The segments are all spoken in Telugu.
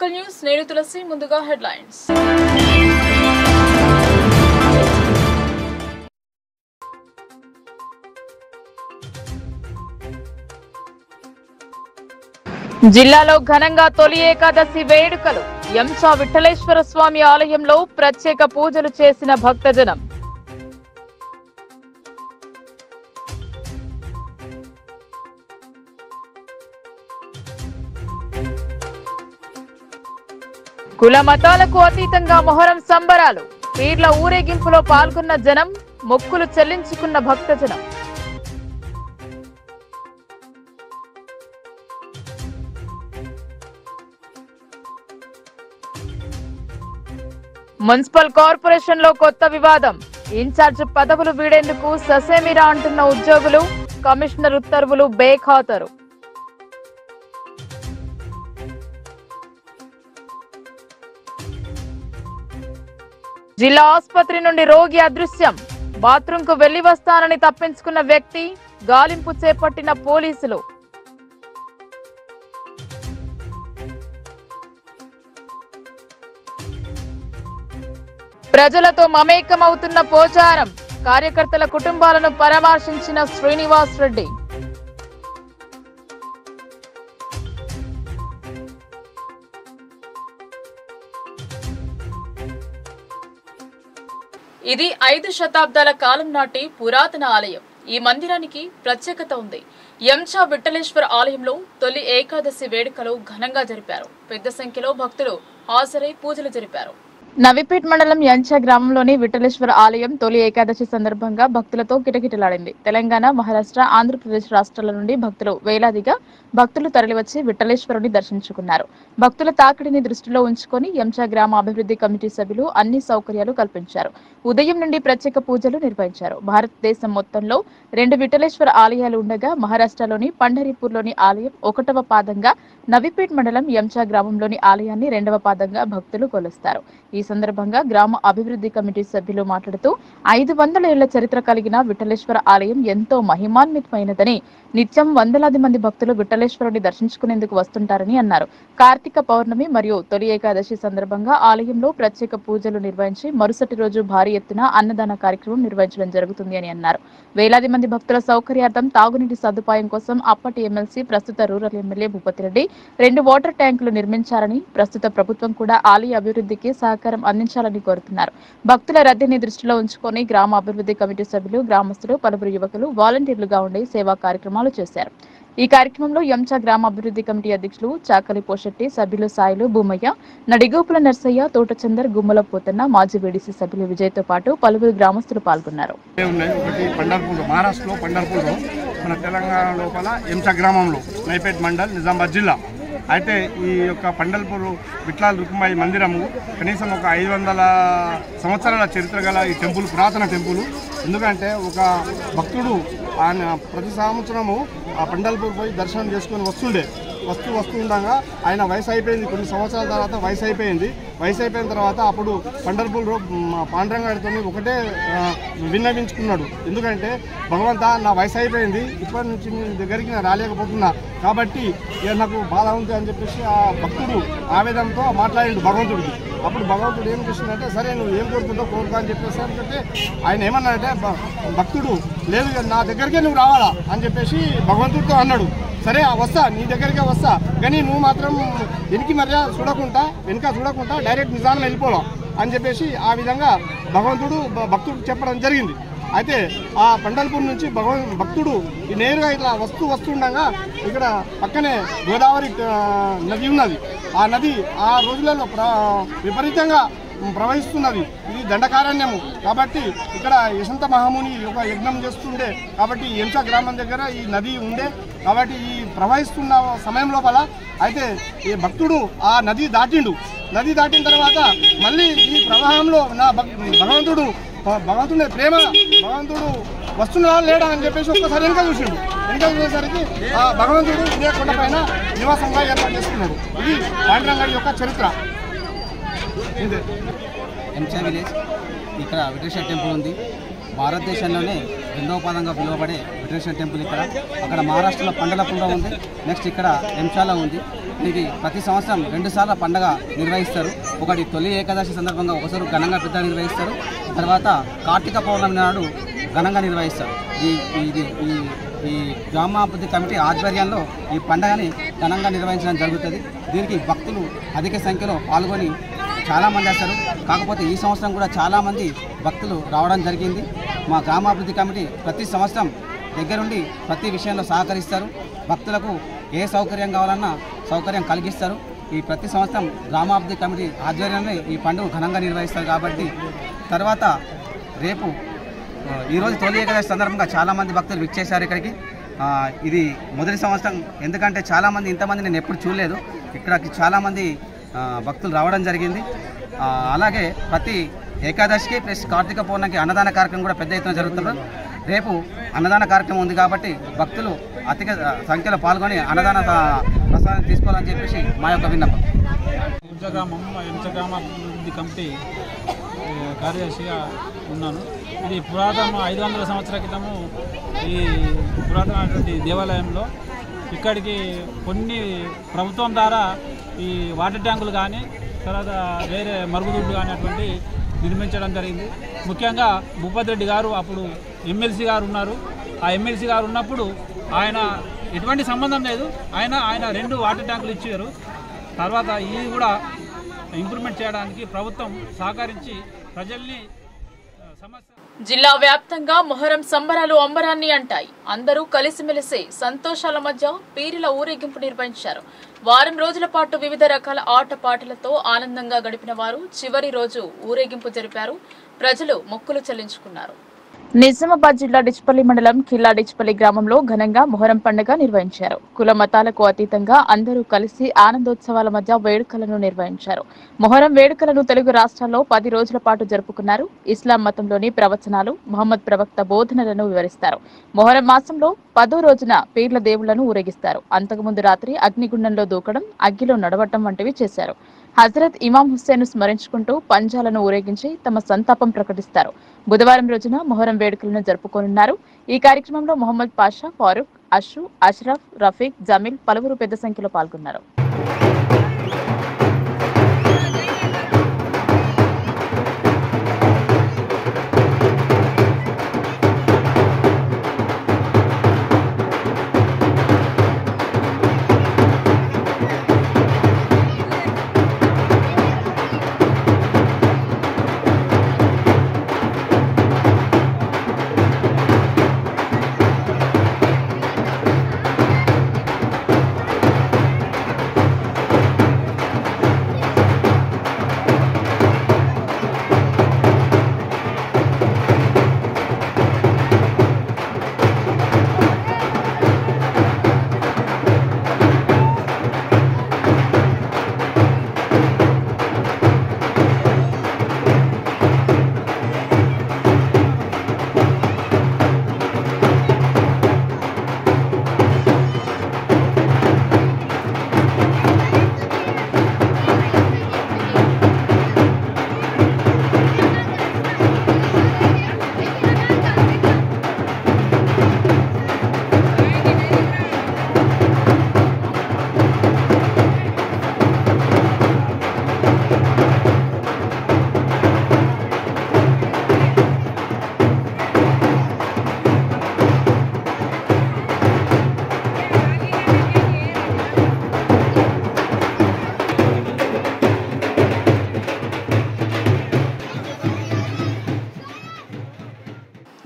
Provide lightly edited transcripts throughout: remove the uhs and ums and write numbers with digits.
లోకల్ న్యూస్ నేను తులసి ముందుగా హెడ్లైన్స్. జిల్లాలో ఘనంగా తొలి ఏకాదశి వేడుకలు. ఎంచా విఠలేశ్వర స్వామి ఆలయంలో ప్రత్యేక పూజలు చేసిన భక్తజనం. కుల మతాలకు అతీతంగా మొహరం సంబరాలు. పీర్ల ఊరేగింపులో పాల్గొన్న జనం, మొక్కులు చెల్లించుకున్న భక్తజనం. మున్సిపల్ కార్పొరేషన్ లో కొత్త వివాదం. ఇన్ఛార్జ్ పదవులు వీడేందుకు ససేమిరా అంటున్న ఉద్యోగులు. కమిషనర్ ఉత్తర్వులు బేఖాతరు. జిల్లా ఆసుపత్రి నుండి రోగి అదృశ్యం. బాత్రూమ్ కు వెళ్లి వస్తానని తప్పించుకున్న వ్యక్తి, గాలింపు చేపట్టిన పోలీసులు. ప్రజలతో మమేకమవుతున్న పోచారం. కార్యకర్తల కుటుంబాలను పరామర్శించిన శ్రీనివాస్ రెడ్డి. ఇది 5 శతాబ్దాల కాలం నాటి పురాతన ఆలయం. ఈ మందిరానికి ప్రత్యేకత ఉంది. ఎంచా విఠలేశ్వర ఆలయంలో తొలి ఏకాదశి వేడుకలు ఘనంగా జరిపారు. పెద్ద సంఖ్యలో భక్తులు హాజరై పూజలు జరిపారు. నవిపేట్ మండలం ఎంచా గ్రామంలోని విఠలేశ్వర ఆలయం తొలి ఏకాదశి సందర్భంగా భక్తులతో కిటకిటలాడింది. తెలంగాణ, మహారాష్ట్ర, ఆంధ్రప్రదేశ్ రాష్ట్రాల నుండి వేలాదిగా భక్తులు తరలివచ్చి విఠలేశ్వరుని దర్శించుకున్నారు. భక్తుల తాకిడిని దృష్టిలో ఉంచుకొని ఎంచా గ్రామ అభివృద్ధి కమిటీ సభ్యులు అన్ని సౌకర్యాలు కల్పించారు. ఉదయం నుండి ప్రత్యేక పూజలు నిర్వహించారు. భారతదేశం మొత్తంలో 2 విఠలేశ్వర ఆలయాలు ఉండగా మహారాష్ట్రలోని పంఢరీపూర్లోని ఆలయం 1వ పాదంగా, నవిపేట్ మండలం ఎంచా గ్రామంలోని ఆలయాన్ని 2వ పాదంగా భక్తులు కొలుస్తారు. ఈ సందర్భంగా గ్రామ అభివృద్ధి కమిటీ సభ్యులు మాట్లాడుతూ 500 ఏళ్ల చరిత్ర కలిగిన విఠలేశ్వర ఆలయం ఎంతో మహిమాన్వితమైనదని, నిత్యం వందలాది మంది భక్తులు విఠలేశ్వరుని దర్శించుకునేందుకు వస్తుంటారని అన్నారు. కార్తీక పౌర్ణమి మరియు తొలి ఏకాదశి సందర్భంగా ఆలయంలో ప్రత్యేక పూజలు నిర్వహించి మరుసటి రోజు భారీ ఎత్తున అన్నదాన కార్యక్రమం నిర్వహించడం జరుగుతుంది అని అన్నారు. వేలాది మంది భక్తుల సౌకర్యార్థం తాగునీటి సదుపాయం కోసం అప్పటి ఎమ్మెల్సీ, ప్రస్తుత రూరల్ ఎమ్మెల్యే భూపతిరెడ్డి 2 వాటర్ ట్యాంకులు నిర్మించారని, ప్రస్తుత ప్రభుత్వం కూడా ఆలయ అభివృద్ధికి సహకారం అందించాలని కోరుతున్నారు. భక్తుల రద్దీని దృష్టిలో ఉంచుకొని గ్రామ అభివృద్ధి కమిటీ సభ్యులు, గ్రామస్తులు, పలువురు యువకులు వాలంటీర్లుగా ఉండి సేవా కార్యక్రమాలు చేశారు. ఈ కార్యక్రమంలో ఎంచా గ్రామ అభివృద్ధి కమిటీ అధ్యక్షులు చాకలి పోషెట్టి, సభ్యులు సాయిలు, భూమయ్య, నడిగోపుల నర్సయ్య, తోటచందర్, గుమ్మల పోతన్న, మాజీ వీడీసీ సభ్యులు విజయ్తో పాటు పలువురు గ్రామస్తులు పాల్గొన్నారు. మహారాష్ట్రలో పండర్పూర్లో, మన తెలంగాణ లోపల ఎంచా గ్రామంలో, నైపేట్ మండల్, నిజామాబాద్ జిల్లా. అయితే ఈ యొక్క పండల్పూర్ విఠలాల రుక్మాయి మందిరము కనీసం ఒక 500 సంవత్సరాల చరిత్ర గల ఈ టెంపుల్, పురాతన టెంపుల్. ఎందుకంటే ఒక భక్తుడు ఆయన ప్రతి సంవత్సరము ఆ పండల్పూర్ పోయి దర్శనం చేసుకొని వస్తూ ఉండగా ఆయన వయసు అయిపోయింది. కొన్ని సంవత్సరాల తర్వాత వయసు అయిపోయిన తర్వాత అప్పుడు పండర్పూర్లో పాండురంగాడితో ఒకటే విన్నవించుకున్నాడు. ఎందుకంటే భగవంతా, నా వయసు అయిపోయింది, ఇప్పటి నుంచి నీ దగ్గరికి నేను రాలేకపోతున్నా, కాబట్టి నాకు బాధ ఉంది అని చెప్పేసి ఆ భక్తుడు ఆవేదనతో మాట్లాడిండు భగవంతుడికి. అప్పుడు భగవంతుడు ఏం చేసిందంటే, సరే నువ్వు ఏం కోరుకుంటావు కోరుతా అని చెప్పేసి అంటే ఆయన ఏమన్నాడంటే, భక్తుడు లేదు నా దగ్గరికే నువ్వు రావాలా అని చెప్పేసి భగవంతుడితో అన్నాడు. సరే వస్తా, నీ దగ్గరికే వస్తా, కానీ నువ్వు మాత్రం వెనక చూడకుండా డైరెక్ట్ నిజానం వెళ్ళిపోవడం అని చెప్పేసి ఆ విధంగా భక్తుడు చెప్పడం జరిగింది. అయితే ఆ పండల్పూర్ నుంచి భక్తుడు నేరుగా ఇట్లా వస్తుండగా ఇక్కడ పక్కనే గోదావరి నది ఉన్నది. ఆ నది ఆ రోజులలో విపరీతంగా ప్రవహిస్తున్నది. ఇది దండకారణ్యము కాబట్టి ఇక్కడ యశంత మహాముని ఒక యజ్ఞం చేస్తుండే, కాబట్టి ఎంచా గ్రామం దగ్గర ఈ నది ఉండే, కాబట్టి ఈ ప్రవహిస్తున్న సమయం లోపల అయితే ఈ భక్తుడు ఆ నది దాటిన తర్వాత మళ్ళీ ఈ ప్రవాహంలో నా భగవంతుడు వస్తున్నాడా లేడా అని చెప్పేసి ఒక్కసారి వెనక చూసేసరికి ఆ భగవంతుడు ఇదే కొండ పైన నివాసంగా ఏర్పాటు చేసుకున్నాడు. ఇది పాండురంగాడి యొక్క చరిత్ర. ఎంచా విలేజ్, ఇక్కడ విఠలేశ్వర టెంపుల్ ఉంది. భారతదేశంలోనే 2వ పాదంగా పిలువబడే విఠలేశ్వర టెంపుల్ ఇక్కడ. అక్కడ మహారాష్ట్రలో పండలపూర్లో ఉంది, నెక్స్ట్ ఇక్కడ ఎంచాలో ఉంది. దీనికి ప్రతి సంవత్సరం 2 సార్లు పండగ నిర్వహిస్తారు. ఒకటి తొలి ఏకాదశి సందర్భంగా ఒకసారి ఘనంగా పెద్ద నిర్వహిస్తారు. తర్వాత కార్తీక పౌర్ణమి నాడు ఘనంగా నిర్వహిస్తారు. ఈ గ్రామాభివృద్ధి కమిటీ ఆధ్వర్యంలో ఈ పండుగని ఘనంగా నిర్వహించడం జరుగుతుంది. దీనికి భక్తులు అధిక సంఖ్యలో పాల్గొని చాలామంది వస్తారు. కాకపోతే ఈ సంవత్సరం కూడా చాలామంది భక్తులు రావడం జరిగింది. మా గ్రామాభివృద్ధి కమిటీ ప్రతి సంవత్సరం దగ్గరుండి ప్రతి విషయంలో సహకరిస్తారు. భక్తులకు ఏ సౌకర్యం కావాలన్నా సౌకర్యం కలిగిస్తారు. ఈ ప్రతి సంవత్సరం గ్రామాభివృద్ధి కమిటీ ఆధ్వర్యంలో ఈ పండుగ ఘనంగా నిర్వహిస్తారు. కాబట్టి తర్వాత రేపు ఈరోజు తొలి ఏకాదశి సందర్భంగా చాలామంది భక్తులు విచ్చేశారు ఇక్కడికి. ఇది మొదటి సంవత్సరం, ఎందుకంటే చాలామంది ఇంతమంది నేను ఎప్పుడు చూడలేదు. ఇక్కడికి చాలామంది భక్తులు రావడం జరిగింది. అలాగే ప్రతి ఏకాదశికి ప్లస్ కార్తీక పౌర్ణమికి అన్నదాన కార్యక్రమం కూడా పెద్ద ఎత్తున జరుగుతున్నారు. రేపు అన్నదాన కార్యక్రమం ఉంది కాబట్టి భక్తులు అధిక సంఖ్యలో పాల్గొని అన్నదాన ప్రసాదం తీసుకోవాలని చెప్పేసి మా యొక్క విన్నపం. గ్రామాభివృద్ధి కమిటీ కార్యదర్శిగా ఉన్నాను. ఇది పురాతన 500 సంవత్సరాల క్రితము ఈ పురాతనమైనటువంటి దేవాలయంలో ఇక్కడికి కొన్ని ప్రభుత్వం ద్వారా ఈ వాటర్ ట్యాంకులు కానీ తర్వాత వేరే మరుగుదొడ్లు కానీ అటువంటి నిర్మించడం జరిగింది. ముఖ్యంగా భూపతి రెడ్డి గారు అప్పుడు ఎమ్మెల్సీ గారు ఉన్నారు. ఆ ఎమ్మెల్సీ గారు ఉన్నప్పుడు ఆయన ఎటువంటి సంబంధం లేదు, ఆయన 2 వాటర్ ట్యాంకులు ఇచ్చారు. తర్వాత ఇది కూడా ఇంప్రూవ్మెంట్ చేయడానికి ప్రభుత్వం సహకరించి ప్రజల్ని జిల్లా వ్యాప్తంగా మొహరం సంబరాలు అంబరాన్ని అంటాయి. అందరూ కలిసిమెలిసి సంతోషాల మధ్య పీరిల ఊరేగింపు నిర్వహించారు. వారం రోజుల పాటు వివిధ రకాల ఆటపాటలతో ఆనందంగా గడిపిన వారు చివరి రోజు ఊరేగింపు జరిపారు. ప్రజలు మొక్కులు చెల్లించుకున్నారు. నిజామాబాద్ జిల్లా డిచ్పల్లి మండలం కిల్లా డిచ్పల్లి గ్రామంలో ఘనంగా మొహరం పండుగ నిర్వహించారు. కుల మతాలకు అతీతంగా అందరూ కలిసి ఆనందోత్సవాల మధ్య వేడుకలను నిర్వహించారు. మొహరం వేడుకలను తెలుగు రాష్ట్రాల్లో 10 రోజుల పాటు జరుపుకున్నారు. ఇస్లాం మతంలోని ప్రవచనాలు, మహమ్మద్ ప్రవక్త బోధనలను వివరిస్తారు. మొహరం మాసంలో 10వ రోజున పీర్ల దేవుళ్లను ఊరేగిస్తారు. అంతకుముందు రాత్రి అగ్నిగుండంలో దూకడం, అగ్గిలో నడవటం వంటివి చేశారు. హజరత్ ఇమాం హుస్సేన్ స్మరించుకుంటూ పంజాలను ఊరేగించి తమ సంతాపం ప్రకటిస్తారు. బుధవారం రోజున మొహరం వేడుకలను జరుపుకోనున్నారు. ఈ కార్యక్రమంలో మొహమ్మద్ పాషా, ఫారూక్, అషు, అష్రఫ్, రఫీక్, జమీల్ పలువురు పెద్ద సంఖ్యలో పాల్గొన్నారు.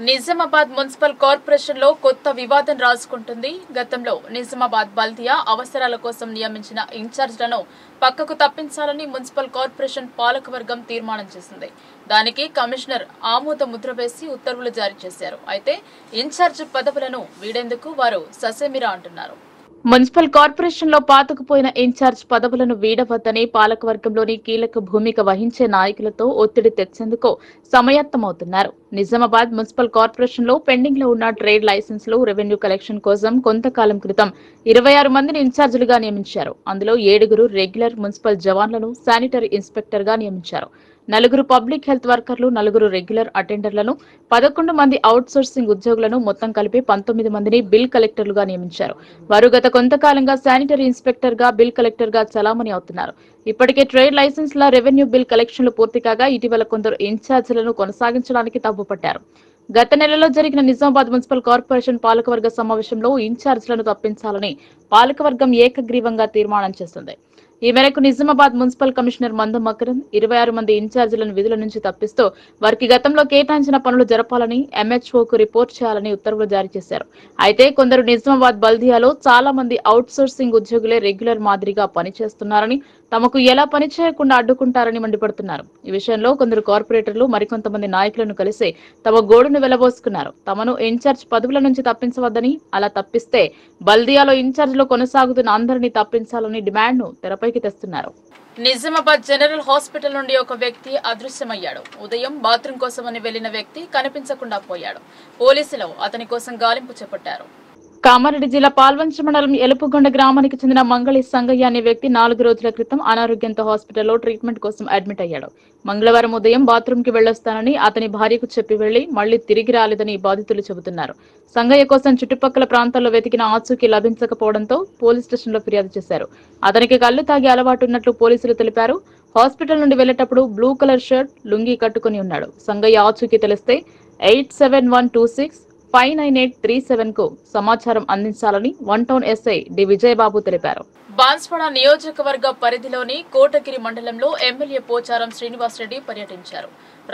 నిజామాబాద్ మున్సిపల్ కార్పొరేషన్ లో కొత్త వివాదం రాజుకుంటుంది. గతంలో నిజామాబాద్ బల్దియా అవసరాల కోసం నియమించిన ఇన్ఛార్జ్లను పక్కకు తప్పించాలని మున్సిపల్ కార్పొరేషన్ పాలకవర్గం తీర్మానం చేసింది. దానికి కమిషనర్ ఆమోద ముద్ర వేసి ఉత్తర్వులు జారీ చేశారు. అయితే ఇన్ఛార్జ్ పదవులను వీడేందుకు వారు ససేమిరా అంటున్నారు. మున్సిపల్ కార్పొరేషన్ లో పాతుకుపోయిన ఇన్ఛార్జ్ పదవులను వీడవద్దని పాలకవర్గంలోని కీలక భూమిక వహించే నాయకులతో ఒత్తిడి తెచ్చేందుకు సమాయత్తమవుతున్నారు. నిజామాబాద్ మున్సిపల్ కార్పొరేషన్ లో పెండింగ్ లో ఉన్న ట్రేడ్ లైసెన్సులు, రెవెన్యూ కలెక్షన్ కోసం కొంతకాలం క్రితం 26 మందిని ఇన్ఛార్జీలుగా నియమించారు. అందులో 7 రెగ్యులర్ మున్సిపల్ జవాన్లను శానిటరీ ఇన్స్పెక్టర్ గా నియమించారు. 9 పబ్లిక్ హెల్త్ వర్కర్లు, 9 రెగ్యులర్ అటెండర్లను, 11 మంది అవుట్ సోర్సింగ్ ఉద్యోగులను మొత్తం కలిపి 19 మందిని బిల్ కలెక్టర్లుగా నియమించారు. వారు గత కొంతకాలంగా శానిటరీ ఇన్స్పెక్టర్ గా, బిల్ కలెక్టర్ గా చలామణి అవుతున్నారు. ఇప్పటికే ట్రేడ్ లైసెన్స్ల రెవెన్యూ బిల్ కలెక్షన్లు పూర్తి కాగా ఇటీవల కొందరు ఇన్ఛార్జీలను కొనసాగించడానికి తప్పుపట్టారు. గత నెలలో జరిగిన నిజామాబాద్ మున్సిపల్ కార్పొరేషన్ పాలకవర్గ సమావేశంలో ఇన్ఛార్జీలను తప్పించాలని పాలకవర్గం ఏకగ్రీవంగా తీర్మానం చేసింది. ఈ మేరకు నిజామాబాద్ మున్సిపల్ కమిషనర్ మందం మకరం 26 మంది ఇన్ఛార్జీలను విధుల నుంచి తప్పిస్తూ వారికి గతంలో కేటాయించిన పనులు జరపాలని, ఎంహెచ్ఓకు రిపోర్ట్ చేయాలని ఉత్తర్వులు జారీ చేశారు. అయితే కొందరు నిజామాబాద్ బల్దియాలో చాలా మంది అవుట్ సోర్సింగ్ ఉద్యోగులే రెగ్యులర్ మాదిరిగా పనిచేస్తున్నారని, తమకు ఎలా పనిచేయకుండా అడ్డుకుంటారని మండిపడుతున్నారు. ఈ విషయంలో కొందరు కార్పొరేటర్లు మరికొంతమంది నాయకులను కలిసి తమ గోడును వెళ్లబోసుకున్నారు. తమను ఇన్ఛార్జ్ పదవుల నుంచి తప్పించవద్దని, అలా తప్పిస్తే బల్దియాలో ఇన్ఛార్జిలో కొనసాగుతున్న అందరినీ తప్పించాలని డిమాండ్ను తెరపైకి తెస్తున్నారు. నిజామాబాద్ జనరల్ హాస్పిటల్ నుండి ఒక వ్యక్తి అదృశ్యమయ్యాడు. ఉదయం బాత్రూం కోసమని వెళ్లిన వ్యక్తి కనిపించకుండా పోయాడు. పోలీసులు అతని కోసం గాలింపు చేపట్టారు. కామారెడ్డి జిల్లా పాల్వంచ మండలం ఎలుపుగొండ గ్రామానికి చెందిన మంగళి సంగయ్య అనే వ్యక్తి 4 రోజుల క్రితం అనారోగ్యంతో హాస్పిటల్లో ట్రీట్మెంట్ కోసం అడ్మిట్ అయ్యాడు. మంగళవారం ఉదయం బాత్రూంకి వెళ్లొస్తానని అతని భార్యకు చెప్పి వెళ్లి మళ్లీ తిరిగి రాలేదని బాధితులు చెబుతున్నారు. సంగయ్య కోసం చుట్టుపక్కల ప్రాంతాల్లో వెతికిన ఆచూకీ లభించకపోవడంతో పోలీస్ స్టేషన్లో ఫిర్యాదు చేశారు. అతనికి కళ్లు తాగే అలవాటు ఉన్నట్లు పోలీసులు తెలిపారు. హాస్పిటల్ నుండి వెళ్లేటప్పుడు బ్లూ కలర్ షర్ట్, లుంగీ కట్టుకుని ఉన్నాడు. సంగయ్య ఆచూకీ తెలిస్తే 8712659837 కు సమాచారం అందించాలని 1 టౌన్ ఎస్ఐ డి విజయబాబు తెలిపారు. బాన్స్వాడ నియోజకవర్గ పరిధిలోని కోటగిరి మండలంలో ఎమ్మెల్యే పోచారం శ్రీనివాసరెడ్డి పర్యటించారు.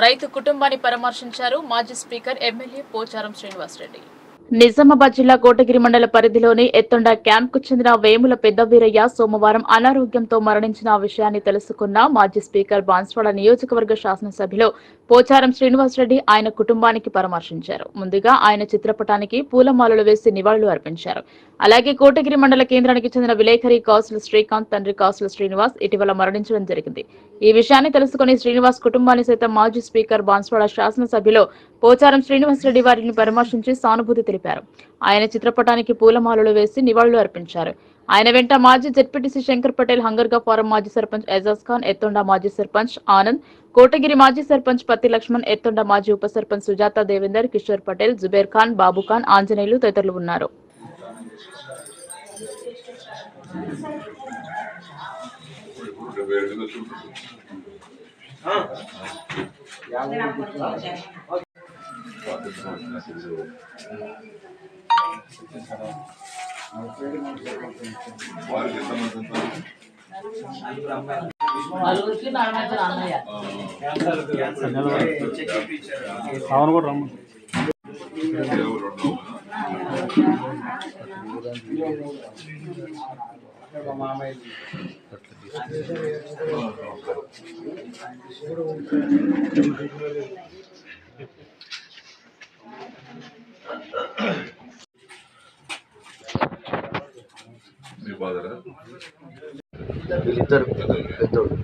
రైతు కుటుంబాన్ని పరామర్శించారు. మాజీ స్పీకర్ ఎమ్మెల్యే పోచారం శ్రీనివాసరెడ్డి నిజామాబాద్ జిల్లా కోటగిరి మండల పరిధిలోని ఎత్తండ క్యాంప్కు చెందిన వేముల పెద్దవీరయ్య సోమవారం అనారోగ్యంతో మరణించిన విషయాన్ని తెలుసుకున్న మాజీ స్పీకర్ బాన్స్వాడ నియోజకవర్గ శాసనసభ్యులు పోచారం శ్రీనివాసరెడ్డి ఆయన కుటుంబానికి పరామర్శించారు. ముందుగా ఆయన చిత్రపటానికి పూలమాలలు వేసి నివాళులు అర్పించారు. అలాగే కోటగిరి మండల కేంద్రానికి చెందిన విలేకరి కాసుల శ్రీకాంత్ తండ్రి కాసుల శ్రీనివాస్ ఇటీవల మరణించడం జరిగింది. ఈ విషయాన్ని తెలుసుకుని శ్రీనివాస్ కుటుంబాన్ని సైతం మాజీ స్పీకర్ బాన్స్వాడ శాసనసభ్యులు పోచారం శ్రీనివాసరెడ్డి వారిని పరామర్శించి సానుభూతి తెలిపారు. ఆయన చిత్రపటానికి పూలమాలలు వేసి నివాళులు అర్పించారు. ఆయన వెంట మాజీ జెడ్పీటీసీ శంకర్ పటేల్, హంగర్గా ఫారం మాజీ సర్పంచ్ ఎజాజ్ ఖాన్, ఎత్తండ మాజీ సర్పంచ్ ఆనంద్, కోటగిరి మాజీ సర్పంచ్ పత్తి లక్ష్మణ్, ఎత్తండ మాజీ ఉప సర్పంచ్ సుజాత దేవేందర్, కిషోర్ పటేల్, జుబేర్ ఖాన్, బాబు ఖాన్, ఆంజనేయులు తదితరులు ఉన్నారు. అవును కూడా రమ్మ ఇద్దరు పెద్దోడు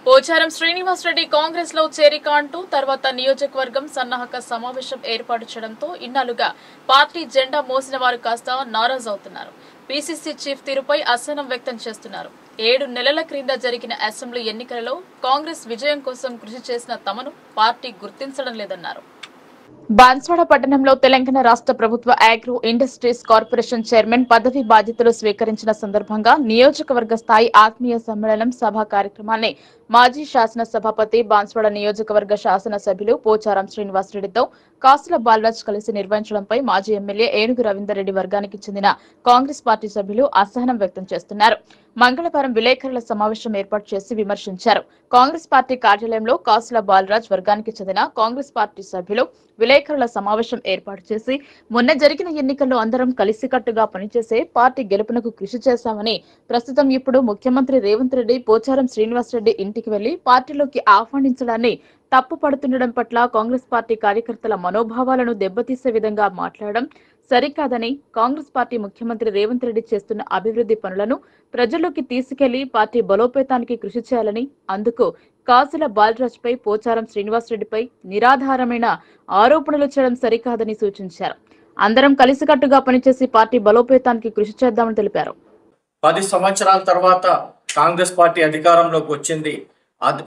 పోచారం శ్రీనివాసరెడ్డి కాంగ్రెస్ లో చేరిక అంటూ తర్వాత నియోజకవర్గం సన్నాహక సమావేశం ఏర్పాటు చేయడంతో ఇన్నాళ్లుగా పార్టీ జెండా మోసిన వారు కాస్త నారాజు అవుతున్నారు. పీసీసీ చీఫ్ తీరుపై అసహనం వ్యక్తం చేస్తున్నారు. 7 నెలల క్రింద జరిగిన అసెంబ్లీ ఎన్నికలలో కాంగ్రెస్ విజయం కోసం కృషి చేసిన తమను పార్టీ గుర్తించడం లేదన్నారు. బాన్స్వాడ పట్టణంలో తెలంగాణ రాష్ట్ర ప్రభుత్వ అగ్రో ఇండస్ట్రీస్ కార్పొరేషన్ చైర్మన్ పదవి బాధ్యతలు స్వీకరించిన సందర్భంగా నియోజకవర్గ స్థాయి ఆత్మీయ సమ్మేళనం సభ కార్యక్రమాన్ని మాజీ శాసన సభాపతి, బాన్స్వాడ నియోజకవర్గ శాసన సభ్యులు పోచారం శ్రీనివాసరెడ్డితో కాసుల బాలరాజ్ కలిసి నిర్వహించడంపై మాజీ ఎమ్మెల్యే ఏనుగు రవీందర్ రెడ్డి వర్గానికి చెందిన కాంగ్రెస్ పార్టీ సభ్యులు అసహనం వ్యక్తం చేస్తున్నారు. మంగళవారం విలేకరుల సమావేశం ఏర్పాటు చేసి విమర్శించారు. కాంగ్రెస్ పార్టీ కార్యాలయంలో కాసుల బాలరాజ్ వర్గానికి చెందిన కాంగ్రెస్ పార్టీ సభ్యులు విలేకరుల సమావేశం ఏర్పాటు చేసి మొన్న జరిగిన ఎన్నికల్లో అందరం కలిసికట్టుగా పనిచేసే పార్టీ గెలుపునకు కృషి చేశామని, ప్రస్తుతం ఇప్పుడు ముఖ్యమంత్రి రేవంత్ రెడ్డి పోచారం శ్రీనివాసరెడ్డి ఇంటికి వెళ్లి పార్టీలోకి ఆహ్వానించడాన్ని తప్పు పడుతుండడం పట్ల కాంగ్రెస్ పార్టీ కార్యకర్తల మనోభావాలను దెబ్బతీసే విధంగా మాట్లాడడం సరికాదని, కాంగ్రెస్ పార్టీ ముఖ్యమంత్రి రేవంత్ రెడ్డి చేస్తున్న అభివృద్ధి పనులను ప్రజల్లోకి తీసుకెళ్లి పార్టీ బలోపేతానికి కృషి చేయాలని, అందుకు కాసుల బాలరాజ్ పై, పోచారం శ్రీనివాసరెడ్డిపై నిరాధారమైన ఆరోపణలు చేయడం సరికాదని సూచించారు. అందరం కలిసికట్టుగా పనిచేసి పార్టీ బలోపేతానికి కృషి చేద్దామని తెలిపారు. 10 సంవత్సరాల తర్వాత కాంగ్రెస్ పార్టీ అధికారంలోకి వచ్చింది.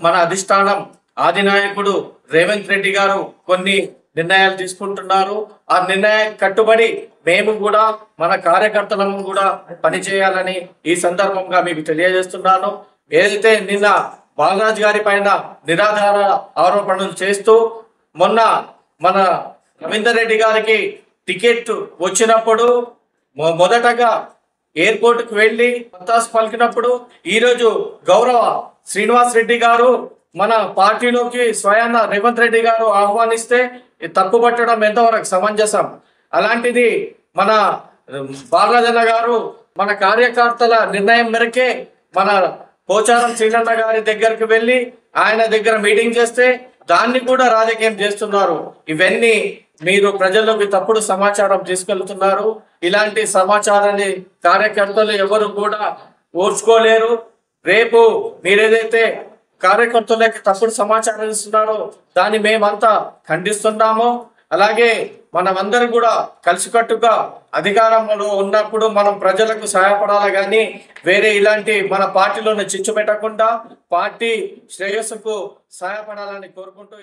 మన అధిష్టానం ఆదినాయకుడు రేవంత్ రెడ్డి గారు కొన్ని నిర్ణయాలు తీసుకుంటున్నారు. ఆ నిర్ణయం కట్టుబడి మేము కూడా మన కార్యకర్తలను కూడా పనిచేయాలని ఈ సందర్భంగా మీకు తెలియజేస్తున్నాను. ఏదైతే నిన్న బాలరాజ్ గారి పైన నిరాధార ఆరోపణలు చేస్తూ మొన్న మన రవీందర్ రెడ్డి గారికి టికెట్ వచ్చినప్పుడు మొదటగా ఎయిర్పోర్ట్కి వెళ్ళి మతాసు పలికినప్పుడు ఈరోజు గౌరవ శ్రీనివాస్ రెడ్డి గారు మన పార్టీలోకి స్వయాన రేవంత్ రెడ్డి గారు ఆహ్వానిస్తే తప్పుపట్టడం ఎంతవరకు సమంజసం? అలాంటిది మన బాలరాజన్న గారు మన కార్యకర్తల నిర్ణయం మేరకే మన పోచారం శ్రీనన్న గారి దగ్గరికి వెళ్ళి ఆయన దగ్గర మీటింగ్ చేస్తే దాన్ని కూడా రాజకీయం చేస్తున్నారు. ఇవన్నీ మీరు ప్రజల్లోకి తప్పుడు సమాచారం తీసుకెళ్తున్నారు. ఇలాంటి సమాచారాన్ని కార్యకర్తలు ఎవరు కూడా ఓర్చుకోలేరు. రేపు మీరేదైతే కార్యకర్తలకి తప్పుడు సమాచారం ఇస్తున్నారో దాన్ని మేమంతా ఖండిస్తున్నాము. అలాగే మనమందరం కూడా కలిసికట్టుగా అధికారంలో ఉన్నప్పుడు మనం ప్రజలకు సహాయపడాలి, కానీ వేరే ఇలాంటి మన పార్టీలోనే చిచ్చు పెట్టకుండా పార్టీ శ్రేయస్సుకు సహాయపడాలని కోరుకుంటూ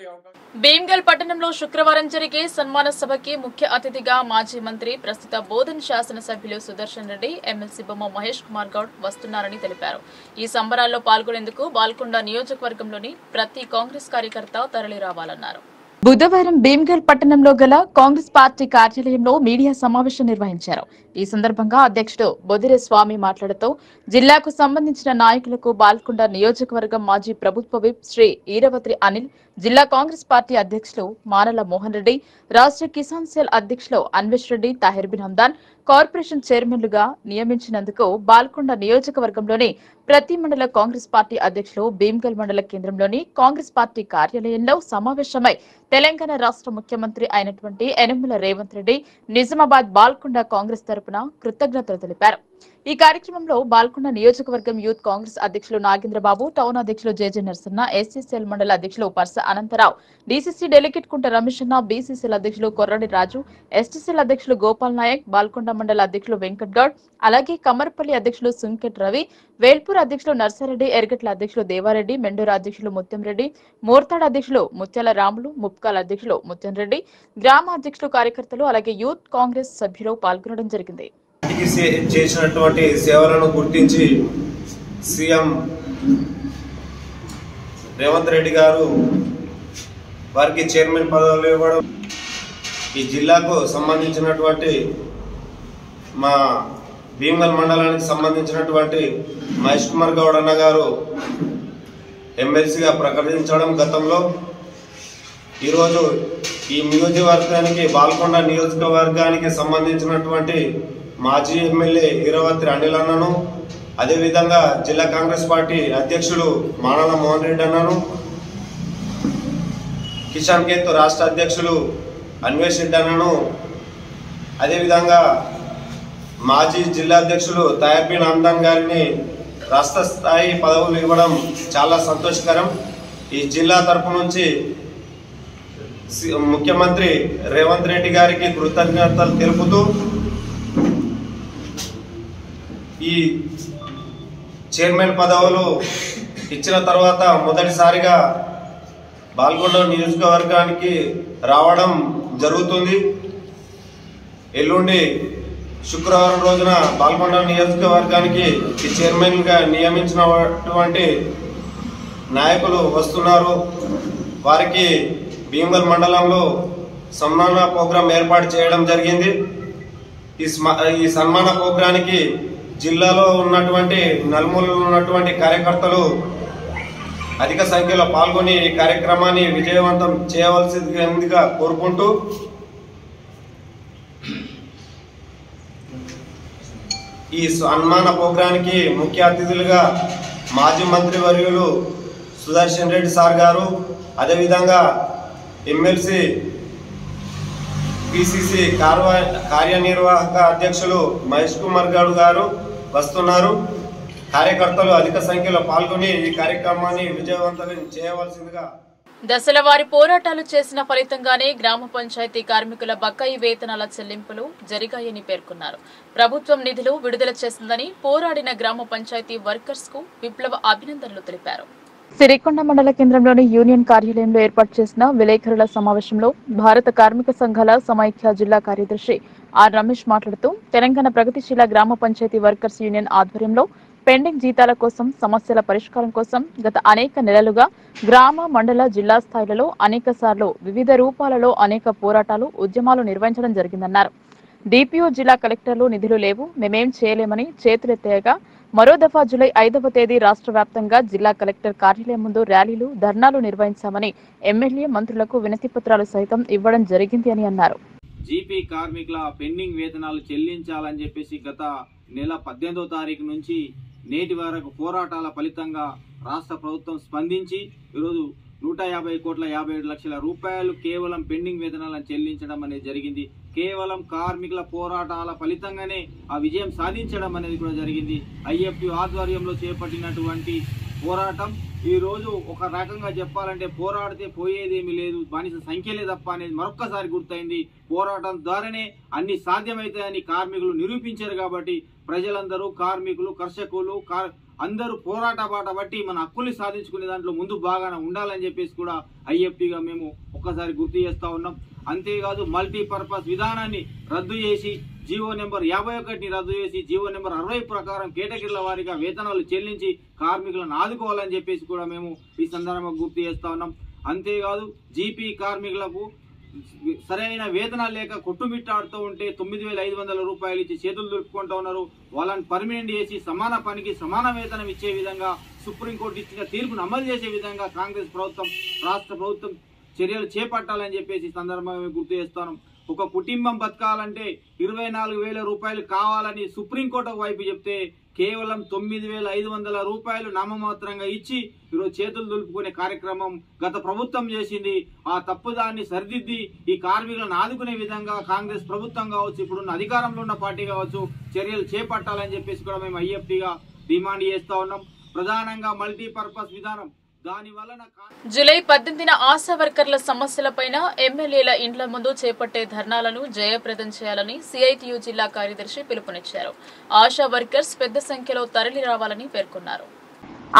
భీమ్గల్ పట్టణంలో శుక్రవారం జరిగే సన్మాన సభకి ముఖ్య అతిథిగా మాజీ మంత్రి ప్రస్తుత బోధన్ శాసనసభ్యులు సుదర్శన్ రెడ్డి, ఎమ్మెల్సీ బొమ్మ మహేష్ కుమార్ గౌడ్ వస్తున్నారని తెలిపారు. ఈ సంబరాల్లో పాల్గొనేందుకు బాల్కొండ నియోజకవర్గంలోని ప్రతి కాంగ్రెస్ కార్యకర్త తరలి రావాలన్నారు. బుధవారం భీమ్గల్ పట్టణంలో గల కాంగ్రెస్ పార్టీ కార్యాలయంలో మీడియా సమావేశం నిర్వహించారు. ఈ సందర్భంగా అధ్యక్షుడు బొదిరే స్వామి మాట్లాడుతూ జిల్లాకు సంబంధించిన నాయకులకు బాల్కొండ నియోజకవర్గం మాజీ ప్రభుత్వ విప్ శ్రీ ఈరవత్రి అనిల్, జిల్లా కాంగ్రెస్ పార్టీ అధ్యక్షులు మానల మోహన్ రెడ్డి, రాష్ట్ర కిసాన్ సెల్ అధ్యక్షులు అన్వేష్ రెడ్డి, తాహిర్ బిన్ హందాన్ కార్పొరేషన్ చైర్మన్లుగా నియమించినందుకు బాల్కొండ నియోజకవర్గంలోని ప్రతి మండల కాంగ్రెస్ పార్టీ అధ్యక్షులు భీమ్గల్ మండల కేంద్రంలోని కాంగ్రెస్ పార్టీ కార్యాలయంలో సమావేశమై తెలంగాణ రాష్ట్ర ముఖ్యమంత్రి అయినటువంటి యనమల రేవంత్ రెడ్డి, నిజామాబాద్ బాల్కొండ కాంగ్రెస్ తరపున కృతజ్ఞతలు తెలిపారు. ఈ కార్యక్రమంలో బాల్కొండ నియోజకవర్గం యూత్ కాంగ్రెస్ అధ్యక్షులు నాగేంద్రబాబు, టౌన్ అధ్యక్షులు జేజే నర్సన్న, ఎస్సీసీఎల్ మండల అధ్యక్షులు పర్స అనంతరావు, డీసీసీ డెలిగేట్ కుంట రమేషన్న, బీసీసీఎల్ అధ్యక్షులు కొర్రడి రాజు, ఎస్టీసీఎల్ అధ్యక్షులు గోపాల్ నాయక్, బాల్కొండ మండల అధ్యక్షులు వెంకట్ గౌడ్, అలాగే కమర్పల్లి అధ్యక్షులు సుంకెట్ రవి, వేల్పూర్ అధ్యక్షులు నర్సారెడ్డి, ఎర్గట్ల అధ్యక్షులు దేవారెడ్డి, మెండూరు అధ్యక్షులు ముత్యంరెడ్డి, మోర్తాడ్ అధ్యక్షులు ముత్యాల రాములు, ముప్కాల్ అధ్యక్షులు ముత్యం రెడ్డి, గ్రామ అధ్యక్షులు, కార్యకర్తలు అలాగే యూత్ కాంగ్రెస్ సభ్యులు పాల్గొనడం జరిగింది. చేసినటువంటి సేవలను గుర్తించి సీఎం రేవంత్ రెడ్డి గారు వారికి చైర్మన్ పదవులు ఇవ్వడం, ఈ జిల్లాకు సంబంధించినటువంటి మా భీమ్గల్ మండలానికి సంబంధించినటువంటి మహేష్ కుమార్ గౌడ్ అన్న గారు ఎమ్మెల్సీగా ప్రకటించడం గతంలో, ఈరోజు ఈ నియోజకవర్గానికి బాల్కొండ నియోజకవర్గానికి సంబంధించినటువంటి మాజీ ఎమ్మెల్యే ఈరవత్రి అనిల్ అన్నను, అదేవిధంగా జిల్లా కాంగ్రెస్ పార్టీ అధ్యక్షుడు మానల మోహన్ రెడ్డి అన్నను, కిసాన్ కేత్ రాష్ట్ర అధ్యక్షులు అన్వేష్ రెడ్డి అన్నను, అదేవిధంగా మాజీ జిల్లా అధ్యక్షులు తాహిర్ బిన్ హందాన్ గారిని రాష్ట్ర స్థాయి పదవులు ఇవ్వడం చాలా సంతోషకరం. ఈ జిల్లా తరపు నుంచి ముఖ్యమంత్రి రేవంత్ రెడ్డి గారికి కృతజ్ఞతలు తెలుపుతూ ఈ చైర్మన్ పదవులు ఇచ్చిన తర్వాత మొదటిసారిగా బాల్కొండ నియోజకవర్గానికి రావడం జరుగుతుంది. ఎల్లుండి శుక్రవారం రోజున బాల్కొండ నియోజకవర్గానికి ఈ చైర్మన్గా నియమించినటువంటి నాయకులు వస్తున్నారు. వారికి భీమ్గల్ మండలంలో సన్మాన ప్రోగ్రాం ఏర్పాటు చేయడం జరిగింది. ఈ సన్మాన ప్రోగ్రానికి జిల్లాలో ఉన్నటువంటి నలుమూలలో ఉన్నటువంటి కార్యకర్తలు అధిక సంఖ్యలో పాల్గొని ఈ కార్యక్రమాన్ని విజయవంతం చేయవలసిందిగా కోరుకుంటూ ఈ సన్మాన ప్రోగ్రానికి ముఖ్య అతిథులుగా మాజీ మంత్రి వర్యులు సుదర్శన్ రెడ్డి సార్ గారు, అదేవిధంగా ఎమ్మెల్సీ పిసిసి కార్యనిర్వాహక అధ్యక్షులు మహేష్ కుమార్ గౌడ్ గారు వస్తున్నారు. కార్యకర్తలు అధిక సంఖ్యలో పాల్గొని ఈ కార్యక్రమాన్ని విజయవంతం చేయవలసిందిగా దశలవారీ పోరాటాలు చేసిన ఫలితంగానే గ్రామ పంచాయతీ కార్మికుల బకాయి వేతనాల చెల్లింపులు జరిగాయని పేర్కొన్నారు. ప్రభుత్వం నిధులు విడుదల చేసిందని పోరాడిన గ్రామ పంచాయతీ వర్కర్స్ కు విప్లవ అభినందనలు తెలిపారు. సిరికొండ మండల కేంద్రంలోని యూనియన్ కార్యాలయంలో ఏర్పాటు చేసిన విలేకరుల సమావేశంలో భారత కార్మిక సంఘాల సమైక్య జిల్లా కార్యదర్శి ఆర్ రమేష్ మాట్లాడుతూ తెలంగాణ ప్రగతిశీల గ్రామ పంచాయతీ వర్కర్స్ యూనియన్ ఆధ్వర్యంలో పెండింగ్ జీతాల కోసం సమస్యల పరిష్కారం కోసం గత అనేక నెలలుగా గ్రామ మండల జిల్లా స్థాయిలలో అనేక సార్లు వివిధ రూపాలలో అనేక పోరాటాలు ఉద్యమాలు నిర్వహించడం జరిగిందన్నారు. డిపిఓ జిల్లా కలెక్టర్లు నిధులు లేవు, మేమేం చేయలేమని చేతులెత్తేయగా మరో దఫా జూలై 5వ తేదీ రాష్ట్ర వ్యాప్తంగా జిల్లా కలెక్టర్ కార్యాలయం ముందు ర్యాలీలు ధర్నాలు నిర్వహించామని ఎమ్మెల్యే మంత్రులకు వినతి పత్రాలు సైతం ఇవ్వడం జరిగింది అని అన్నారు. జీపీ కార్మికుల పెండింగ్ వేతనాలు చెల్లించాలని చెప్పేసి గత నెల 18వ తారీఖు నుంచి నేటి వరకు పోరాటాల ఫలితంగా రాష్ట్ర ప్రభుత్వం స్పందించి ఈరోజు 150,57 రూపాయలు కేవలం పెండింగ్ వేతనాలను చెల్లించడం అనేది జరిగింది. కేవలం కార్మికుల పోరాటాల ఫలితంగానే ఆ విజయం సాధించడం అనేది కూడా జరిగింది. ఐఎఫ్టి ఆధ్వర్యంలో చేపట్టినటువంటి పోరాటం ఈ రోజు ఒక రకంగా చెప్పాలంటే పోరాడితే పోయేదేమీ లేదు, బానిస సంఖ్యలే తప్ప అనేది మరొక్కసారి గుర్తయింది. పోరాటం ద్వారానే అన్ని సాధ్యమవుతాయని కార్మికులు నిరూపించారు. కాబట్టి ప్రజలందరూ కార్మికులు, కర్షకులు అందరూ పోరాట బాట బట్టి మన హక్కుల్ని సాధించుకునే దాంట్లో ముందు బాగానే ఉండాలని చెప్పేసి కూడా ఐఎఫ్టీగా మేము ఒక్కసారి గుర్తు చేస్తా ఉన్నాం. అంతేకాదు మల్టీపర్పస్ విధానాన్ని రద్దు చేసి జీవో నెంబర్ 51ని రద్దు చేసి జీవో నెంబర్ 60 ప్రకారం కేటగిరీల వారీగా వేతనాలు చెల్లించి కార్మికులను ఆదుకోవాలని చెప్పేసి కూడా మేము ఈ సందర్భంగా గుర్తు చేస్తా ఉన్నాం. అంతేకాదు జీపీ కార్మికులకు సరైన వేతనాలు లేక కొట్టుమిట్టాడుతూ ఉంటే 9,500 రూపాయలు ఇచ్చి చేతులు దులుపుకుంటూ ఉన్నారు. వాళ్ళని పర్మనెంట్ చేసి సమాన పనికి సమాన వేతనం ఇచ్చే విధంగా సుప్రీంకోర్టు ఇచ్చిన తీర్పును అమలు చేసే విధంగా కాంగ్రెస్ ప్రభుత్వం, రాష్ట్ర ప్రభుత్వం చర్యలు చేపట్టాలని చెప్పేసి సందర్భంగా గుర్తు చేస్తాను. ఒక కుటుంబం బతకాలంటే 24,000 రూపాయలు కావాలని సుప్రీంకోర్టు వైపు చెప్తే కేవలం 9,500 రూపాయలు నామమాత్రంగా ఇచ్చి ఈరోజు చేతులు దులుపుకునే కార్యక్రమం గత ప్రభుత్వం చేసింది. ఆ తప్పుదాన్ని సరిదిద్ది ఈ కార్మికులను ఆదుకునే విధంగా కాంగ్రెస్ ప్రభుత్వం కావచ్చు, ఇప్పుడున్న అధికారంలో ఉన్న పార్టీ కావచ్చు చర్యలు చేపట్టాలని చెప్పేసి కూడా మేము ఐఎఫ్టీగా డిమాండ్ చేస్తా ఉన్నాం. ప్రధానంగా మల్టీపర్పస్ విధానం జూలై 18న ఆశా వర్కర్ల సమస్యలపైన ఎమ్మెల్యేల ఇండ్ల ముందు చేపట్టే ధర్నాలను జయప్రదం చేయాలని సిఐటియు జిల్లా కార్యదర్శి పిలుపునిచ్చారు. ఆశా వర్కర్స్ పెద్ద సంఖ్యలో తరలి రావాలని పేర్కొన్నారు.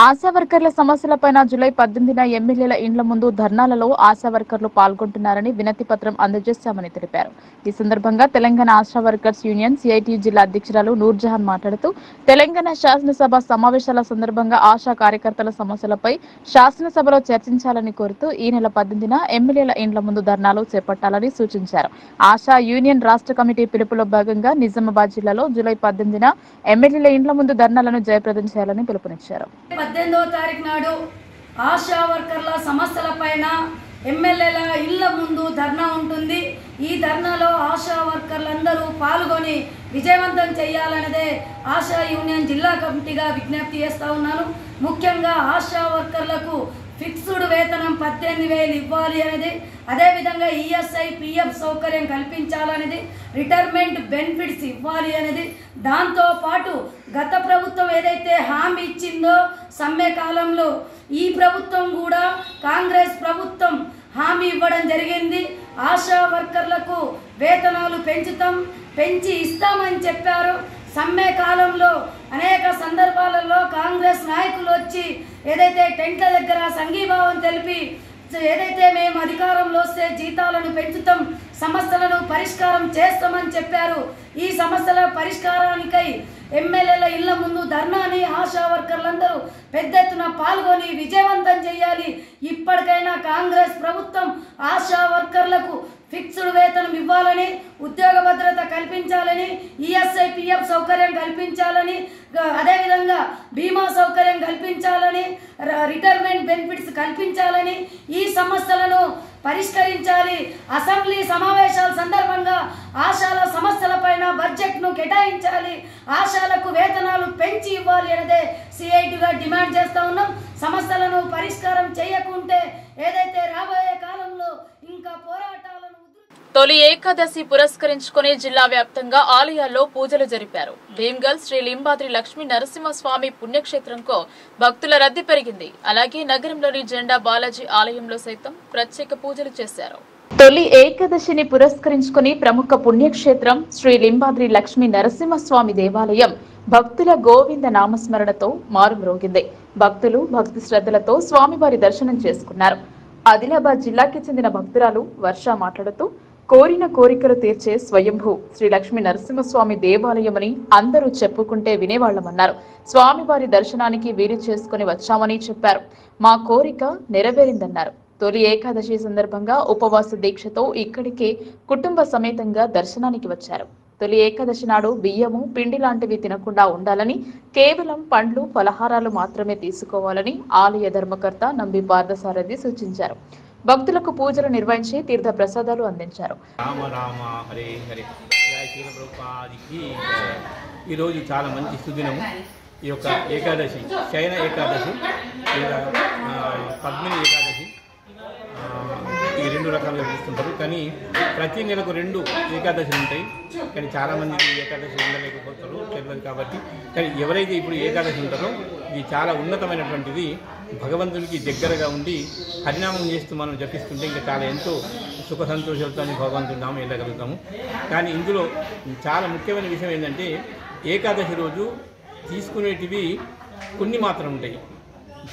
ఆశా వర్కర్ల సమస్యలపైన జూలై 18న ఎమ్మెల్యేల ఇండ్ల ముందు ధర్నాలలో ఆశా వర్కర్లు పాల్గొంటున్నారని వినతి పత్రం అందజేశామని తెలిపారు. ఈ సందర్భంగా Telangana ASHA workers union CITU జిల్లా అధ్యక్షురాలు నూర్జహాన్ మాట్లాడుతూ తెలంగాణ శాసనసభ సమావేశాల సందర్భంగా ఆశా కార్యకర్తల సమస్యలపై శాసనసభలో చర్చించాలని కోరుతూ ఈ నెల 18న ఎమ్మెల్యేల ఇండ్ల ముందు ధర్నాలు చేపట్టాలని సూచించారు. ఆశా యూనియన్ రాష్ట్ర కమిటీ పిలుపులో భాగంగా నిజామాబాద్ జిల్లాలో జూలై 18న ఎమ్మెల్యేల ఇండ్ల ముందు ధర్నాలను జయప్రదం చేయాలని పిలుపునిచ్చారు. 18వ తారీఖు నాడు ఆశా వర్కర్ల సమస్యలపైన ఎమ్మెల్యేల ఇళ్ల ముందు ధర్నా ఉంటుంది. ఈ ధర్నాలో ఆశా వర్కర్లందరూ పాల్గొని విజయవంతం చేయాలనేదే ఆశా యూనియన్ జిల్లా కమిటీగా విజ్ఞప్తి చేస్తా ఉన్నాను. ముఖ్యంగా ఆశా వర్కర్లకు ఫిక్స్డ్ వేతనం 18,000 ఇవ్వాలి అనేది, అదేవిధంగా ఈఎస్ఐ పిఎఫ్ సౌకర్యం కల్పించాలనేది, రిటైర్మెంట్ బెనిఫిట్స్ ఇవ్వాలి అనేది, దాంతోపాటు గత ప్రభుత్వం ఏదైతే హామీ ఇచ్చిందో సమ్మె కాలంలో ఈ ప్రభుత్వం కూడా కాంగ్రెస్ ప్రభుత్వం హామీ ఇవ్వడం జరిగింది. ఆశా వర్కర్లకు వేతనాలు పెంచి ఇస్తామని చెప్పారు. సమ్మె కాలంలో అనేక సందర్భాలలో కాంగ్రెస్ నాయకులు వచ్చి ఏదైతే టెంట్ల దగ్గర సంఘీభావం తెలిపి ఏదైతే మేము అధికారంలో వస్తే జీతాలను పెంచుతాం, సమస్యలను పరిష్కారం చేస్తామని చెప్పారు. ఈ సమస్యల పరిష్కారానికై ఎమ్మెల్యేల ఇళ్ల ముందు ధర్నాని ఆశా వర్కర్లందరూ పెద్ద ఎత్తున పాల్గొని విజయవంతం చేయాలి. ఇప్పటికైనా కాంగ్రెస్ ప్రభుత్వం ఆశా వర్కర్లకు ఫిక్స్డ్ వేతనం ఇవ్వాలని, ఉద్యోగ భద్రత కల్పించాలని, ఈఎస్ఐ పిఎఫ్ సౌకర్యం కల్పించాలని, అదేవిధంగా బీమా సౌకర్యం కల్పించాలని, రిటైర్మెంట్ బెనిఫిట్స్ కల్పించాలని, ఈ సమస్యలను పరిష్కరించాలి. అసెంబ్లీ సమావేశాల సందర్భంగా ఆశాల సమస్యలపైన బడ్జెట్ను కేటాయించాలి, ఆశాలకు వేతనాలు పెంచి ఇవ్వాలి అనేదే సిఐటిగా డిమాండ్ చేస్తా ఉన్నాం. సమస్యలను పరిష్కారం చేయకుంటే ఏదైతే రాబోయే కాలంలో ఇంకా పోరాటాలను తొలి ఏకాదశి పురస్కరించుకుని జిల్లా వ్యాప్తంగా ఆలయాల్లో పూజలు జరిపారు. భీమ్గల్ శ్రీ లింబాద్రి లక్ష్మీ నరసింహస్వామి పుణ్యక్షేత్రంకు భక్తుల రద్దీ పెరిగింది. అలాగే నగరంలోని జెండా బాలాజీ ఆలయంలో సైతం ప్రత్యేక పూజలు చేశారు. తొలి ఏకాదశిని పురస్కరించుకుని ప్రముఖ పుణ్యక్షేత్రం శ్రీ లింబాద్రి లక్ష్మీ నరసింహస్వామి దేవాలయం భక్తుల గోవింద నామస్మరణతో మారుమ్రోగింది. భక్తులు భక్తి శ్రద్ధలతో స్వామివారి దర్శనం చేసుకున్నారు. ఆదిలాబాద్ జిల్లాకి చెందిన భక్తురాలు వర్ష మాట్లాడుతూ కోరిన కోరికలు తీర్చే స్వయంభూ శ్రీ లక్ష్మీ నరసింహస్వామి దేవాలయమని అందరూ చెప్పుకుంటే వినేవాళ్లమన్నారు. స్వామివారి దర్శనానికి వీలు చేసుకుని వచ్చామని చెప్పారు. మా కోరిక నెరవేరిందన్నారు. తొలి ఏకాదశి సందర్భంగా ఉపవాస దీక్షతో ఇక్కడికి కుటుంబ సమేతంగా దర్శనానికి వచ్చారు. తొలి ఏకాదశి నాడు బియ్యము పిండి లాంటివి తినకుండా ఉండాలని, కేవలం పండ్లు ఫలహారాలు మాత్రమే తీసుకోవాలని ఆలయ ధర్మకర్త నంబి పార్థసారథి సూచించారు. భక్తులకు పూజలు నిర్వహించి తీర్థ ప్రసాదాలు అందించారు. రామ రామ హరే హరే ఈరోజు చాలా మంచి సుదినము. ఈ యొక్క ఏకాదశి శయన ఏకాదశి లేదా పద్మిని ఏకాదశి ఈ రెండు రకాలుగా పిలుస్తుంటారు. కానీ ప్రతి నెలకు 2 ఏకాదశులు ఉంటాయి. కానీ చాలామందికి ఏకాదశి ఉండలేకపోతారు తెలియదు కాబట్టి. కానీ ఎవరైతే ఇప్పుడు ఏకాదశి ఉంటారో ఇది చాలా ఉన్నతమైనటువంటిది. భగవంతునికి దగ్గరగా ఉండి హరినామం చేస్తూ మనం జపిస్తుంటే ఇంకా చాలా ఎంతో సుఖ సంతోషాలతో భగవంతుడి నామం వెళ్ళగలుగుతాము. కానీ ఇందులో చాలా ముఖ్యమైన విషయం ఏంటంటే ఏకాదశి రోజు తీసుకునేటివి కొన్ని మాత్రం ఉంటాయి.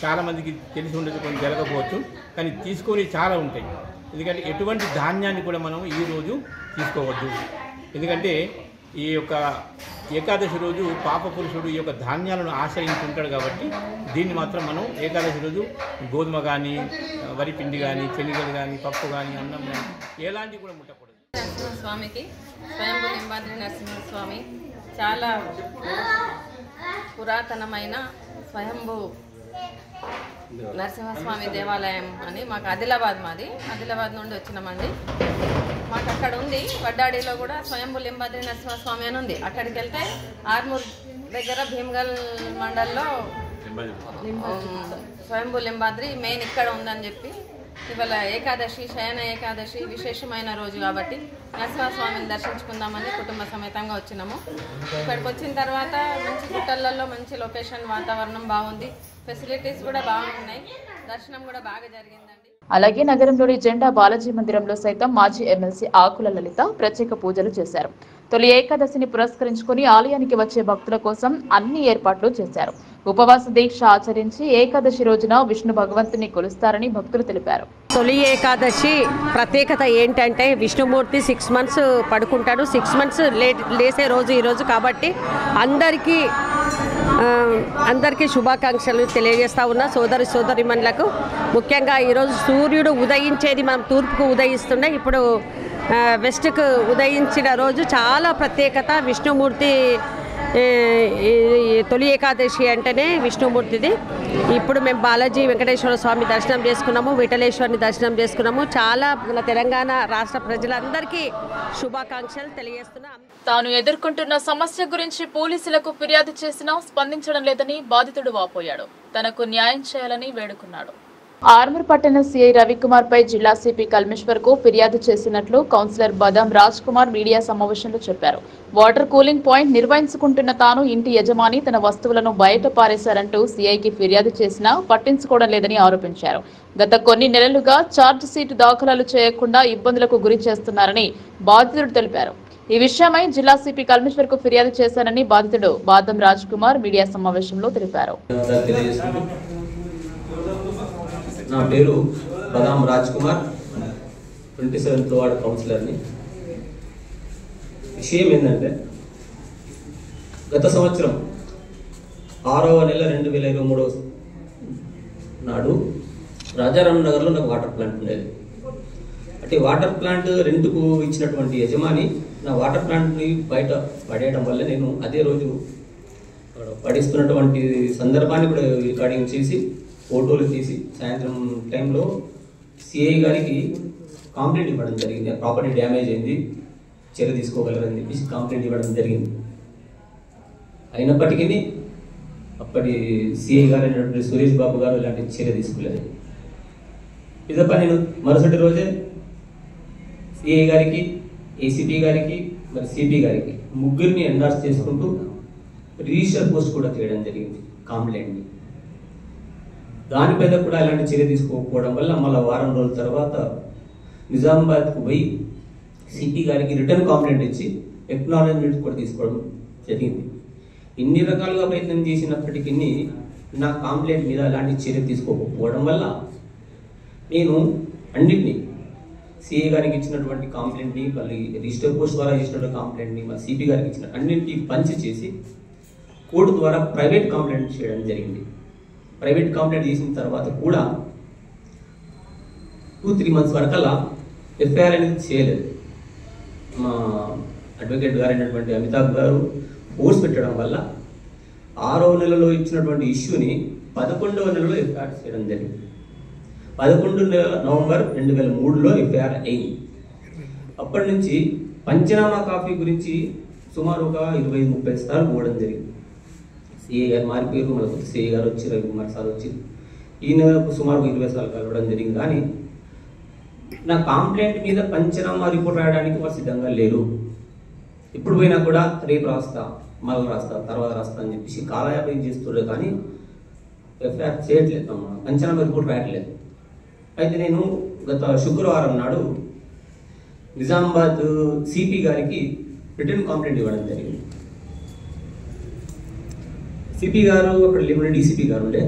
చాలామందికి తెలిసి ఉండదు, కొన్ని జరగకపోవచ్చు. కానీ తీసుకొని చాలా ఉంటాయి. ఎందుకంటే ఎటువంటి ధాన్యాన్ని కూడా మనం ఈరోజు తీసుకోవద్దు. ఎందుకంటే ఈ యొక్క ఏకాదశి రోజు పాపపురుషుడు ఈ యొక్క ధాన్యాలను ఆశ్రయించుంటాడు కాబట్టి దీన్ని మాత్రం మనం ఏకాదశి రోజు గోధుమ కానీ, వరి పిండి కానీ, శనగలు కానీ, పప్పు కానీ, అన్నం కానీ ఎలాంటివి కూడా ముట్టకూడదు. నరసింహస్వామికి స్వయంభూ లింబాద్రి నరసింహస్వామి చాలా పురాతనమైన స్వయంభూ నరసింహస్వామి దేవాలయం అని మాకు ఆదిలాబాద్ నుండి వచ్చినామండి. మాకు అక్కడ ఉంది వడ్డాడిలో కూడా స్వయంభూ లింబాద్రి నరసింహస్వామి అని ఉంది. అక్కడికి వెళ్తే ఆర్మూర్ దగ్గర భీమ్గల్ మండల్లో స్వయంభూ లింబాద్రి మెయిన్ ఇక్కడ ఉందని చెప్పి ఇవాళ ఏకాదశి శయన ఏకాదశి విశేషమైన రోజు కాబట్టి నరసింహస్వామిని దర్శించుకుందామని కుటుంబ సమేతంగా వచ్చినాము. ఇక్కడికి వచ్చిన తర్వాత మంచి గుట్టలలో మంచి లొకేషన్, వాతావరణం బాగుంది, ఫెసిలిటీస్ కూడా బాగున్నాయి, దర్శనం కూడా బాగా జరిగిందండి. అలాగే నగరంలోని జెండా బాలాజీ మందిరంలో సైతం మాజీ ఎమ్మెల్సీ ఆకుల లలిత ప్రత్యేక పూజలు చేశారు. తొలి ఏకాదశిని పురస్కరించుకుని ఆలయానికి వచ్చే భక్తుల కోసం అన్ని ఏర్పాట్లు చేశారు. ఉపవాస దీక్ష ఆచరించి ఏకాదశి రోజున విష్ణు భగవంతుని కొలుస్తారని భక్తులు తెలిపారు. తొలి ఏకాదశి ప్రత్యేకత ఏంటంటే విష్ణుమూర్తి 6 months పడుకుంటాడు. 6 months లేసే రోజు ఈరోజు కాబట్టి అందరికీ శుభాకాంక్షలు తెలియజేస్తా ఉన్నా సోదరిమణులకు. ముఖ్యంగా ఈరోజు సూర్యుడు ఉదయించేది మనం తూర్పుకు ఉదయిస్తుండే, ఇప్పుడు వెస్ట్కు ఉదయించిన రోజు చాలా ప్రత్యేకత. విష్ణుమూర్తి తొలి ఏకాదశి అంటేనే విష్ణుమూర్తిది. ఇప్పుడు మేము బాలాజీ వెంకటేశ్వర స్వామి దర్శనం చేసుకున్నాము, విఠలేశ్వరిని దర్శనం చేసుకున్నాము. చాలా మన తెలంగాణ రాష్ట్ర ప్రజలందరికీ శుభాకాంక్షలు తెలియజేస్తున్నాం. తాను ఎదుర్కొంటున్న సమస్య గురించి పోలీసులకు ఫిర్యాదు చేసినా స్పందించడం లేదని బాధితుడు వాపోయాడు. తనకు న్యాయం చేయాలని వేడుకున్నాడు. ఆర్మూర్ పట్టణ సీఐ రవికుమార్ పై జిల్లా సిపి కల్మేశ్వర్ కు ఫిర్యాదు చేసినట్లు కౌన్సిలర్ బదాం రాజ్ కుమార్ మీడియా సమావేశంలో చెప్పారు. వాటర్ కూలింగ్ పాయింట్ నిర్వహించుకుంటున్న తాను ఇంటి యజమాని తన వస్తువులను బయట పారేశారంటూ సీఐకి ఫిర్యాదు చేసినా పట్టించుకోవడం లేదని ఆరోపించారు. గత కొన్ని నెలలుగా ఛార్జ్ షీట్ దాఖలాలు చేయకుండా ఇబ్బందులకు గురి చేస్తున్నారని బాధితుడు తెలిపారు. ఈ విషయమై జిల్లా సిపి కల్మేశ్వర్ కు ఫిర్యాదు చేశారని బాధితుడు బాదం రాజ్ కుమార్ మీడియా సమావేశంలో తెలిపారు. నా పేరు బదాం రాజ్ కుమార్, 27th వార్డ్ కౌన్సిలర్ని. విషయం ఏంటంటే గత సంవత్సరం 6వ నెల 2023 నాడు రాజారాం నగర్లో నాకు వాటర్ ప్లాంట్ ఉండేది. అంటే వాటర్ ప్లాంట్ రెంట్కు ఇచ్చినటువంటి యజమాని నా వాటర్ ప్లాంట్ని బయట పడేయడం వల్ల నేను అదే రోజు పడేస్తున్నటువంటి సందర్భాన్ని కూడా రికార్డింగ్ చేసి ఫోటోలు తీసి సాయంత్రం టైంలో సిఐ గారికి కంప్లైంట్ ఇవ్వడం జరిగింది. ప్రాపర్టీ డ్యామేజ్ అయింది, చర్య తీసుకోగలరని చెప్పేసి కంప్లైంట్ ఇవ్వడం జరిగింది. అయినప్పటికీ అప్పటి సిఐ గారు అయినటువంటి సురేష్ బాబు గారు ఇలాంటి చర్య తీసుకోలేదు. ఇదప్ప నేను మరుసటి రోజే సిఐ గారికి, ఏసీపీ గారికి, మరి సిపి గారికి ముగ్గురిని ఎండార్స్ చేసుకుంటూ రిజిస్టర్ పోస్ట్ కూడా చేయడం జరిగింది కంప్లైంట్ని. దానిపైన కూడా ఎలాంటి చర్య తీసుకోకపోవడం వల్ల మళ్ళీ వారం రోజుల తర్వాత నిజామాబాద్కు పోయి సిపి గారికి రిటర్న్ కంప్లైంట్ ఇచ్చి ఎక్నాలజ్మెంట్ కూడా తీసుకోవడం జరిగింది. ఇన్ని రకాలుగా ప్రయత్నం చేసినప్పటికీ నా కంప్లైంట్ మీద ఎలాంటి చర్య తీసుకోకపోవడం వల్ల నేను అన్నింటినీ సిఐ గారికి ఇచ్చినటువంటి కంప్లైంట్ని, మళ్ళీ రిజిస్టర్ పోస్ట్ ద్వారా ఇచ్చినటువంటి కంప్లైంట్ని, మళ్ళీ సిపి గారికి ఇచ్చిన అన్నింటినీ పంచి చేసి కోర్టు ద్వారా ప్రైవేట్ కంప్లైంట్ చేయడం జరిగింది. ప్రైవేట్ కంప్లైంట్ చేసిన తర్వాత కూడా 2-3 months వరకల్లా ఎఫ్ఐఆర్ అనేది చేయలేదు. మా అడ్వకేట్ గారు అయినటువంటి అమితాబ్ గారు ఫోర్స్ పెట్టడం వల్ల 6వ నెలలో ఇచ్చినటువంటి ఇష్యూని 11వ నెలలో ఎఫ్ఐఆర్ చేయడం జరిగింది. 11 నవంబర్ 2003లో ఎఫ్ఐఆర్ అయింది. అప్పటి నుంచి పంచనామా కాపీ గురించి సుమారు ఒక 20-30 సార్లు పోవడం జరిగింది. సిఐ గారు మారిపోయారు, మళ్ళీ కొత్త సిఐ గారు వచ్చి, రవికుమార్ సార్ వచ్చి, ఈయన సుమారు 20 సార్లు కలవడం జరిగింది. కానీ నా కంప్లైంట్ మీద పంచనామా రిపోర్ట్ రాయడానికి వాళ్ళు సిద్ధంగా లేరు. ఇప్పుడు పోయినా కూడా రేపు రాస్తా, మళ్ళీ రాస్తా, తర్వాత రాస్తా అని చెప్పేసి కాలయాపన చేస్తుండే కానీ ఎఫ్ఐఆర్ చేయట్లేదు అమ్మా, పంచనామా రిపోర్ట్ రాయట్లేదు. అయితే నేను గత శుక్రవారం నాడు నిజామాబాద్ సిపి గారికి రిటర్న్ కంప్లైంట్ ఇవ్వడం జరిగింది. సిపి గారు అక్కడ లేకుండా డీసీపీ గారు ఉండే,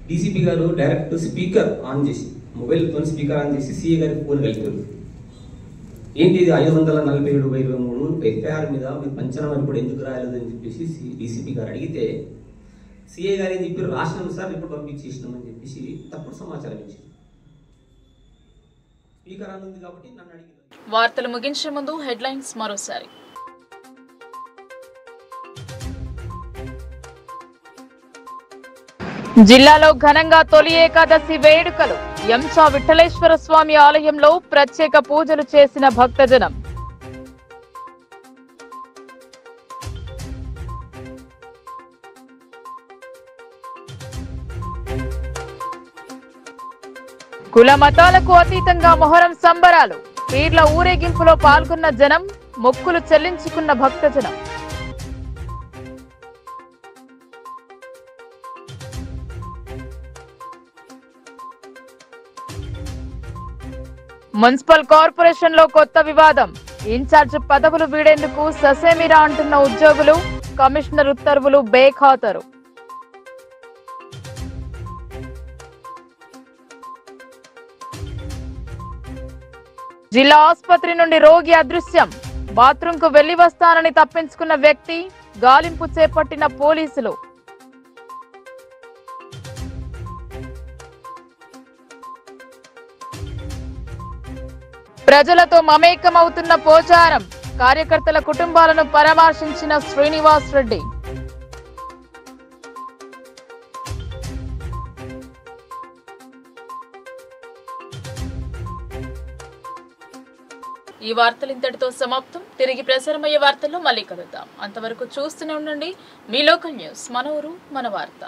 డీసీపీ గారు డైరెక్ట్ స్పీకర్ ఆన్ చేసి, మొబైల్తో స్పీకర్ ఆన్ చేసి సిఐ గారికి ఫోన్ కలిపారు. ఏంటి ఇది 547/23 ఎఫ్ఐఆర్ మీద మీరు పంచనామా రిపోర్ట్ ఎందుకు రాయలేదు అని చెప్పేసి డీసీపీ గారు అడిగితే సిఐ గారు ఏం చెప్పారు, రాసినాం సార్ రిపోర్ట్ పంపించేసినామని చెప్పేసి తప్పుడు సమాచారం ఇచ్చారు. స్పీకర్ ఆన్ ఉంది కాబట్టి నన్ను అడిగి. వార్తలు ముగించే ముందు హెడ్లైన్స్ మరోసారి. జిల్లాలో ఘనంగా తొలి ఏకాదశి వేడుకలు. ఎంచా విఠలేశ్వర స్వామి ఆలయంలో ప్రత్యేక పూజలు చేసిన భక్తజనం. కుల మతాలకు అతీతంగా మొహరం సంబరాలు. పీర్ల ఊరేగింపులో పాల్గొన్న జనం, మొక్కులు చెల్లించుకున్న భక్తజనం. మున్సిపల్ కార్పొరేషన్ లో కొత్త వివాదం. ఇన్ఛార్జ్ పదవులు వీడేందుకు ససేమిరా అంటున్న ఉద్యోగులు, కమిషనర్ ఉత్తర్వులు బేఖాతరు. జిల్లా ఆసుపత్రి నుండి రోగి అదృశ్యం. బాత్రూమ్ కు వెళ్లి వస్తానని తప్పించుకున్న వ్యక్తి, గాలింపు చేపట్టిన పోలీసులు. ప్రజలతో మమేకమవుతున్న పోచారం. కార్యకర్తల కుటుంబాలను పరామర్శించిన శ్రీనివాస్ రెడ్డి. ఈ వార్తలు ఇంతటితో సమాప్తం. తిరిగి ప్రసారమయ్యే వార్తల్లో మళ్ళీ కలుద్దాం. అంతవరకు చూస్తూనే ఉండండి మీ లోకల్ న్యూస్, మన ఊరు మన వార్త.